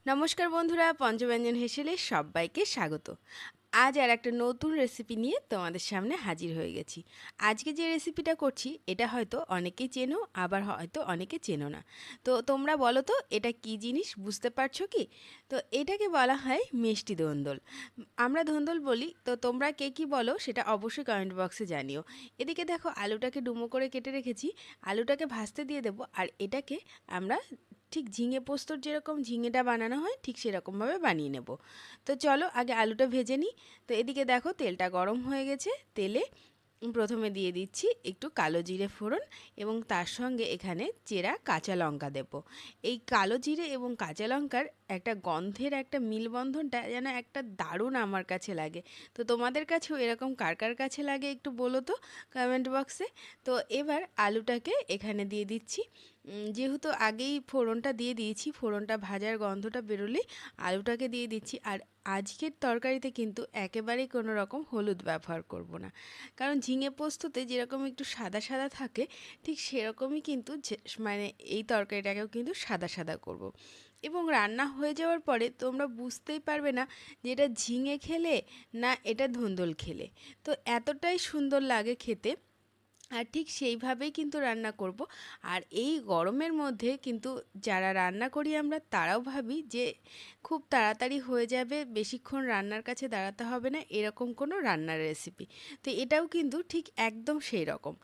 নমস্কার বন্ধুরা, পঞ্চব্যঞ্জন হেসেলে সবাইকে স্বাগত। আজ আর একটা নতুন রেসিপি নিয়ে তোমাদের সামনে হাজির হয়ে গেছি। আজকে যে রেসিপিটা করছি এটা হয়তো অনেকেই চেনো, আবার হয়তো অনেকে চেনো না। তো তোমরা বলো তো এটা কি জিনিস, বুঝতে পারছো কি? তো এটাকে বলা হয় মিষ্টি ধুন্দুল। আমরা ধুন্দুল বলি, তো তোমরা কে কি বলো সেটা অবশ্যই কমেন্ট বক্সে জানিও। এদিকে দেখো আলুটাকে ডুমো করে কেটে রেখেছি, আলুটাকে ভাজতে দিয়ে দেবো। আর এটাকে আমরা ঠিক ঝিঙে পোস্তর যেরকম ঝিঙেটা বানানো হয় ঠিক সেরকমভাবে বানিয়ে নেব। তো চলো আগে আলুটা ভেজে নিই। তো এদিকে দেখো তেলটা গরম হয়ে গেছে। তেলে প্রথমে দিয়ে দিচ্ছি একটু কালো জিরে ফোড়ন, এবং তার সঙ্গে এখানে চেরা কাঁচা লঙ্কা দেব। এই কালো জিরে এবং কাঁচা লঙ্কার একটা গন্ধের একটা মিলবন্ধনটা যেন একটা দারুণ আমার কাছে লাগে। তো তোমাদের কাছেও এরকম কার কার কাছে লাগে একটু বলো তো কমেন্ট বক্সে। তো এবার আলুটাকে এখানে দিয়ে দিচ্ছি। যেহেতু আগেই ফোড়নটা দিয়ে দিয়েছি, ফোড়নটা ভাজার গন্ধটা বেরোলেই আলুটাকে দিয়ে দিচ্ছি। আর আজকের তরকারিতে কিন্তু একেবারেই কোনো রকম হলুদ ব্যবহার করব না, কারণ ঝিঙে পোস্ততে যেরকম একটু সাদা সাদা থাকে ঠিক সেরকমই কিন্তু মানে এই তরকারিটাকেও কিন্তু সাদা সাদা করব। এবং রান্না হয়ে যাওয়ার পরে তোমরা বুঝতেই পারবে না যে এটা ঝিঙে খেলে না এটা ধুন্দুল খেলে। তো এতটাই সুন্দর লাগে খেতে। আর ঠিক সেইভাবেই কিন্তু রান্না করব। আর এই গরমের মধ্যে কিন্তু যারা রান্না করি আমরা তারাও ভাবি যে খুব তাড়াতাড়ি হয়ে যাবে, বেশিক্ষণ রান্নার কাছে দাঁড়াতে হবে না, এরকম কোনো রান্নার রেসিপি। তো এটাও কিন্তু ঠিক একদম সেই রকম।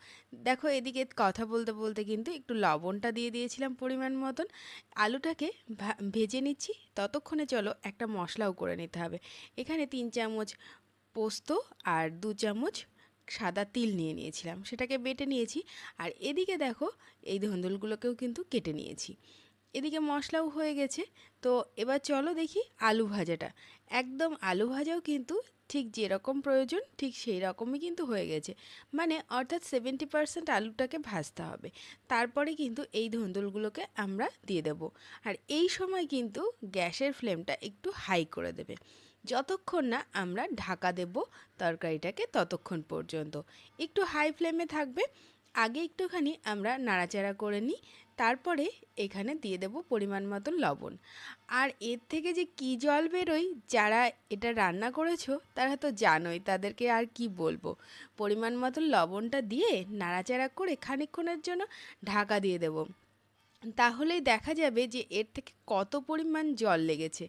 দেখো এদিকে কথা বলতে বলতে কিন্তু একটু লবণটা দিয়ে দিয়েছিলাম পরিমাণ মতন। আলুটাকে ভেজে নিচ্ছি, ততক্ষণে চলো একটা মশলাও করে নিতে হবে। এখানে 3 চামচ পোস্ত আর 2 চামচ সাদা তিল নিয়ে নিয়েছিলাম, সেটাকে বেটে নিয়েছি। আর এদিকে দেখো এই ধুন্দুলগুলোকেও কিন্তু কেটে নিয়েছি। এদিকে মশলাও হয়ে গেছে। তো এবার চলো দেখি আলু ভাজাটা। একদম আলু ভাজাও কিন্তু ঠিক যেরকম প্রয়োজন ঠিক সেই রকমই কিন্তু হয়ে গেছে। মানে অর্থাৎ 70% আলুটাকে ভাজতে হবে, তারপরে কিন্তু এই ধুন্দুলগুলোকে আমরা দিয়ে দেব। আর এই সময় কিন্তু গ্যাসের ফ্লেমটা একটু হাই করে দেবে, যতক্ষণ না আমরা ঢাকা দেব তরকারিটাকে ততক্ষণ পর্যন্ত একটু হাই ফ্লেমে থাকবে। আগে একটুখানি আমরা নাড়াচাড়া করে নিই, তারপরে এখানে দিয়ে দেব পরিমাণ মতন লবণ। আর এর থেকে যে কি জল বেরোয়, যারা এটা রান্না করেছো তারা তো জানোই, তাদেরকে আর কি বলবো। পরিমাণ মতন লবণটা দিয়ে নাড়াচাড়া করে খানিকক্ষণের জন্য ঢাকা দিয়ে দেব। তাহলেই দেখা যাবে যে এর থেকে কত পরিমাণ জল লেগেছে।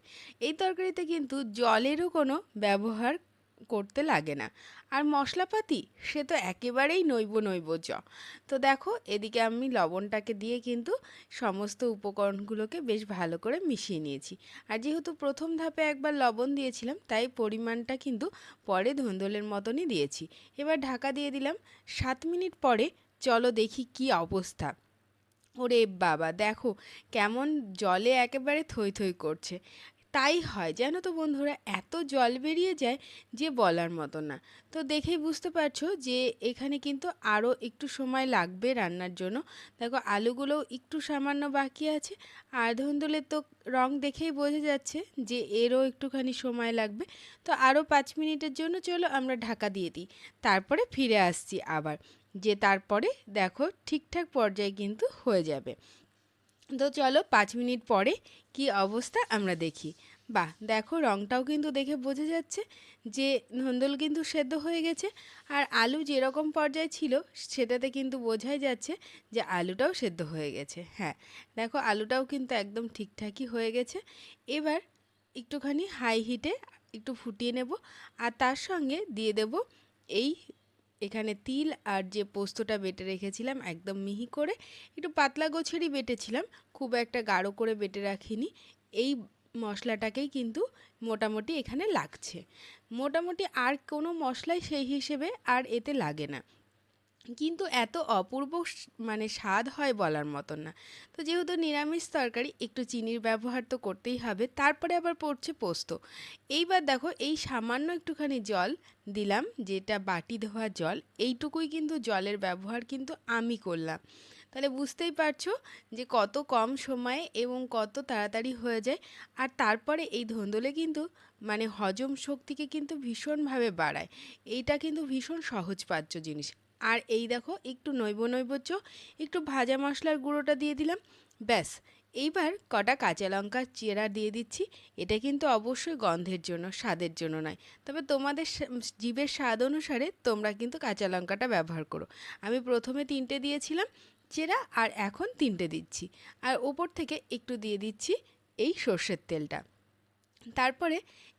এই তরকারিতে কিন্তু জলেরও কোনো ব্যবহার করতে লাগে না। আর মশলাপাতি সে তো একেবারেই নৈবচ। তো দেখো এদিকে আমি লবণটাকে দিয়ে কিন্তু সমস্ত উপকরণগুলোকে বেশ ভালো করে মিশিয়ে নিয়েছি। আর যেহেতু প্রথম ধাপে একবার লবণ দিয়েছিলাম তাই পরিমাণটা কিন্তু পরে ধুন্দুলের মতনই দিয়েছি। এবার ঢাকা দিয়ে দিলাম। 7 মিনিট পরে চলো দেখি কি অবস্থা। ওরে বাবা, দেখো কেমন জলে একেবারে থই থই করছে। তাই হয় জানো তো বন্ধুরা, এত জল বেরিয়ে যায় যে বলার মতো না। তো দেখেই বুঝতে পারছো যে এখানে কিন্তু আরও একটু সময় লাগবে রান্নার জন্য। দেখো আলুগুলোও একটু সামান্য বাকি আছে। আর ধুন্দুলের তো রং দেখেই বোঝা যাচ্ছে যে এরও একটুখানি সময় লাগবে। তো আরও 5 মিনিটের জন্য চলো আমরা ঢাকা দিয়ে দিই, তারপরে ফিরে আসছি আবার, যে তারপরে দেখো ঠিকঠাক পর্যায়ে কিন্তু হয়ে যাবে। তো চলো 5 মিনিট পরে কি অবস্থা আমরা দেখি। বাহ, দেখো রংটাও কিন্তু দেখে বোঝা যাচ্ছে যে ধুন্দুল কিন্তু সেদ্ধ হয়ে গেছে। আর আলু যেরকম পর্যায়ে ছিল সেটাতে কিন্তু বোঝাই যাচ্ছে যে আলুটাও সেদ্ধ হয়ে গেছে। হ্যাঁ, দেখো আলুটাও কিন্তু একদম ঠিকঠাকই হয়ে গেছে। এবার একটুখানি হাই হিটে একটু ফুটিয়ে নেব। আর তার সঙ্গে দিয়ে দেব এই এখানে তিল আর যে পোস্তটা বেটে রেখেছিলাম একদম মিহি করে, একটু পাতলা গোছেরই বেটেছিলাম, খুব একটা গাঢ় করে বেটে রাখিনি। এই মশলাটাকেই কিন্তু মোটামুটি এখানে লাগছে। মোটামুটি আর কোনো মশলাই সেই হিসেবে আর এতে লাগে না, কিন্তু এত অপূর্ব মানে স্বাদ হয় বলার মতন না। তো যেহেতু নিরামিষ তরকারি একটু চিনির ব্যবহার তো করতেই হবে, তারপরে আবার পড়ছে পোস্ত। এইবার দেখো এই সামান্য একটুখানি জল দিলাম, যেটা বাটি ধোয়া জল, এইটুকুই কিন্তু জলের ব্যবহার কিন্তু আমি করলাম। তাহলে বুঝতেই পারছো যে কত কম সময়ে এবং কত তাড়াতাড়ি হয়ে যায়। আর তারপরে এই ধুন্দুলে কিন্তু মানে হজম শক্তিকে কিন্তু ভীষণভাবে বাড়ায়। এইটা কিন্তু ভীষণ সহজপাচ্য জিনিস। আর এই দেখো একটু নৈবচ একটু ভাজা মশলার গুঁড়োটা দিয়ে দিলাম, ব্যাস এইবার কটা কাঁচা লঙ্কা চিরা দিয়ে দিচ্ছি। এটা কিন্তু অবশ্যই গন্ধের জন্য, স্বাদের জন্য নয়। তবে তোমাদের জিভের স্বাদ অনুসারে তোমরা কিন্তু কাঁচা লঙ্কাটা ব্যবহার করো। আমি প্রথমে 3টে দিয়েছিলাম চিরা, আর এখন 3টে দিচ্ছি। আর ওপর থেকে একটু দিয়ে দিচ্ছি এই সর্ষের তেলটা। তারপরে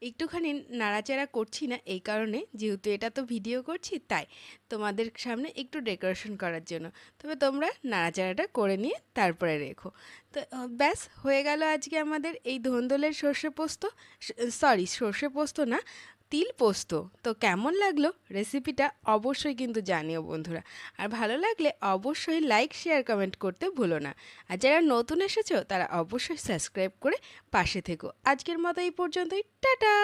একটুখানি নাড়াচাড়া করছি না এই কারণে, যেহেতু এটা তো ভিডিও করছি, তাই তোমাদের সামনে একটু ডেকোরেশন করার জন্য। তবে তোমরা নাড়াচাড়াটা করে নিয়ে তারপরে রেখো। তো ব্যাস হয়ে গেল আজকে আমাদের এই ধন্দলের সর্ষে পোস্ত। সরি, সর্ষে পোস্ত না, তিল পোস্ত। তো কেমন লাগলো রেসিপিটা অবশ্যই কিন্তু জানিও বন্ধুরা। আর ভালো লাগলে অবশ্যই লাইক, শেয়ার, কমেন্ট করতে ভুলো না। আর যারা নতুন এসেছো তারা অবশ্যই সাবস্ক্রাইব করে পাশে থেকো। আজকের মতো এই পর্যন্তই, টাটা।